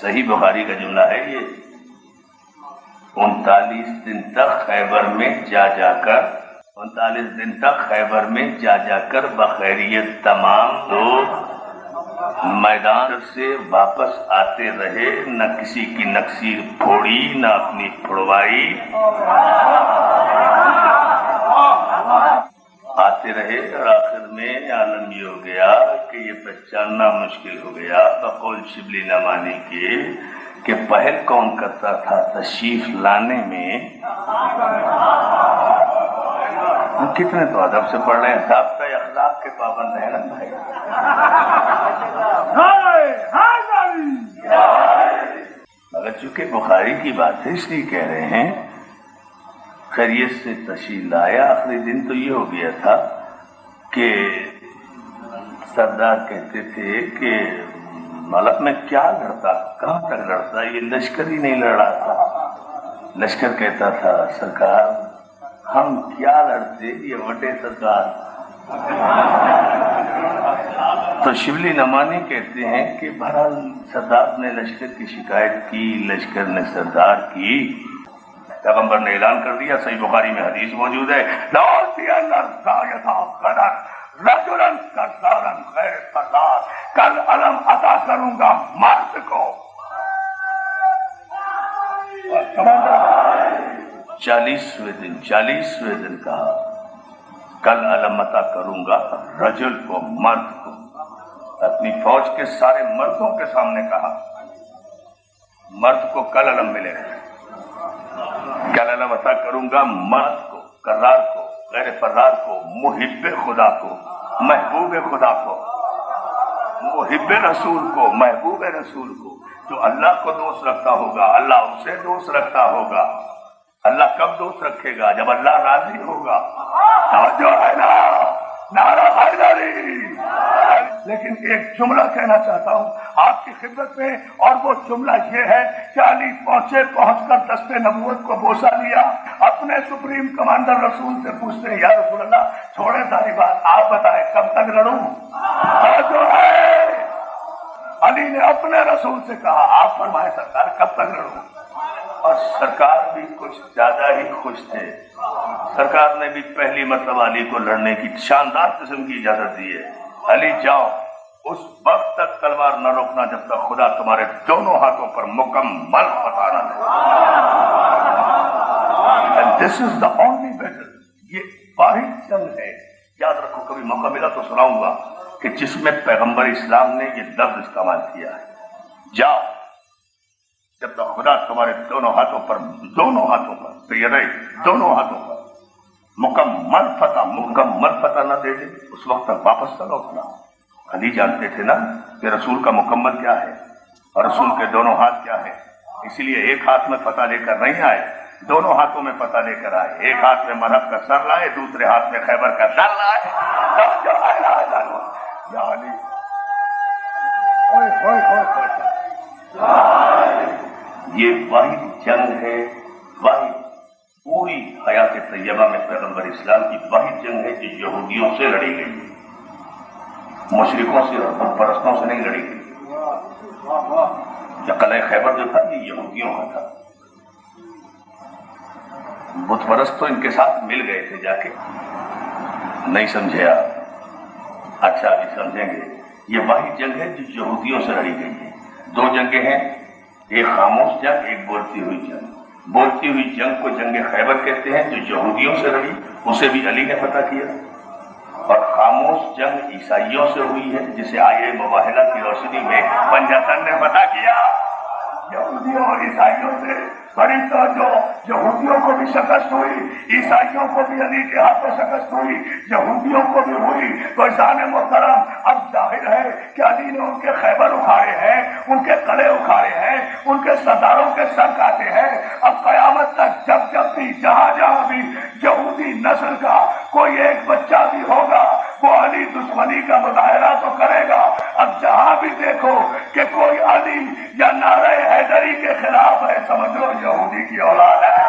صحیح بخاری کا جملہ ہے یہ. 39 دن تک خیبر میں جا کر بخیریت تمام لوگ میدان سے واپس آتے رہے، نہ کسی کی نقصیر پھوڑی نہ اپنی پھڑوائی. آتے رہے اور آخر میں عالم یہ ہو گیا کہ یہ پہچاننا مشکل ہو گیا بقول شبلی نعمانی کے کہ پہل کون کرتا تھا تشریف لانے میں. کتنے تو ادب سے پڑھ رہے ہیں، ضابطہ اخلاق کے پابند ہیں نا بھائی. مگر چونکہ بخاری کی بات ہے اس لیے کہہ رہے ہیں خیریت سے تشریف لایا. آخری دن تو یہ ہو گیا تھا کہ سردار کہتے تھے کہ ملک میں کیا لڑتا، کہاں تک لڑتا، یہ لشکر ہی نہیں لڑ رہا تھا. لشکر کہتا تھا سرکار ہم کیا لڑتے، یہ وٹے سرکار. تو شبلی نعمانی کہتے ہیں کہ بہرحال سردار نے لشکر کی شکایت کی، لشکر نے سردار کی. پیغمبر نے اعلان کر دیا، صحیح بخاری میں حدیث موجود ہے، کل علم عطا کروں گا مرد کو. 40ویں دن کہا کل علم عطا کروں گا رجل کو، مرد کو. اپنی فوج کے سارے مردوں کے سامنے کہا مرد کو کل علم ملے گا. کل علم عطا کروں گا مرد کو، کرار کو، غیر فرار کو، محب خدا کو، محبوب خدا کو، محب رسول کو، محبوب رسول کو. جو اللہ کو دوست رکھتا ہوگا اللہ اسے دوست رکھتا ہوگا. اللہ کب دوست رکھے گا؟ جب اللہ راضی ہوگا. جو ہے نا نعرہ حیدری. لیکن ایک جملہ کہنا چاہتا ہوں آپ کی خدمت میں، اور وہ جملہ یہ ہے کہ علی پہنچ کر دست نبوت کو بوسہ لیا. اپنے سپریم کمانڈر رسول سے پوچھتے ہیں یا رسول اللہ چھوڑے ساری بات، آپ بتائیں کب تک لڑوں. جو ہے علی نے اپنے رسول سے کہا آپ فرمائیں سرکار کب تک لڑوں. اور سرکار بھی کچھ زیادہ ہی خوش تھے. سرکار نے بھی پہلی مرتبہ علی کو لڑنے کی شاندار قسم کی اجازت دی ہے. علی جاؤ، اس وقت تک تلوار نہ روکنا جب تک خدا تمہارے دونوں ہاتھوں پر مکمل فتح نہ دے. This is the only battle. یہ واحد جنگ ہے. یاد رکھو کبھی موقع ملا تو سناؤں گا کہ جس میں پیغمبر اسلام نے یہ لفظ استعمال کیا ہے، جاؤ جب تک خدا تمہارے دونوں ہاتھوں پر دونوں ہاتھوں پر مکمل فتح نہ دے دے، اس وقت تک واپس نہ لوٹنا. علی جانتے تھے نا کہ رسول کا مکمل کیا ہے اور رسول کے دونوں ہاتھ کیا ہے. اسی لیے ایک ہاتھ میں فتح لے کر نہیں آئے، دونوں ہاتھوں میں فتح لے کر آئے. ایک ہاتھ میں مرحب کا سر لائے، دوسرے ہاتھ میں خیبر کا سر لائے. یا علی یہ واحد جنگ ہے، واحد پوری حیات طیبہ میں پیغمبر اسلام کی واحد جنگ ہے جو یہودیوں سے لڑی گئی، مشرکوں سے اور بت پرستوں سے نہیں لڑی گئی. قلعہ خیبر جو تھا یہ یہودیوں کا تھا. بت پرست تو ان کے ساتھ مل گئے تھے جا کے. نہیں سمجھے آپ؟ اچھا ابھی سمجھیں گے. یہ واحد جنگ ہے جو یہودیوں سے لڑی گئی ہے. دو جنگیں ہیں، ایک خاموش جنگ، ایک بولتی ہوئی جنگ. بولتی ہوئی جنگ کو جنگ خیبر کہتے ہیں جو یہودیوں سے لڑی، اسے بھی علی نے فتح کیا. اور خاموش جنگ عیسائیوں سے ہوئی ہے جسے آیے مباہلہ کی روشنی میں پنجتن نے فتح کیا. یہودیوں اور عیسائیوں سے بڑی توجہ. یہودیوں کو بھی شکست ہوئی، عیسائیوں کو بھی علی کے ہاتھوں شکست ہوئی، یہودیوں کو بھی ہوئی. تو عزیزان محترم اب ظاہر ہے کہ علی نے ان کے خیبر اکھاڑے ہیں، ان کے قلعے اکھاڑے ہیں، ان کے سرداروں کے سر کاٹے ہیں. اب قیامت تک جب بھی جہاں بھی یہودی نسل کا کوئی ایک بچہ بھی ہوگا وہ علی دشمنی کا مظاہرہ تو کرے گا. اب جہاں بھی دیکھو کہ کوئی علی یا نعرہ حیدری کے خلاف ہے، سمجھ لو یہودی کی اولاد ہے.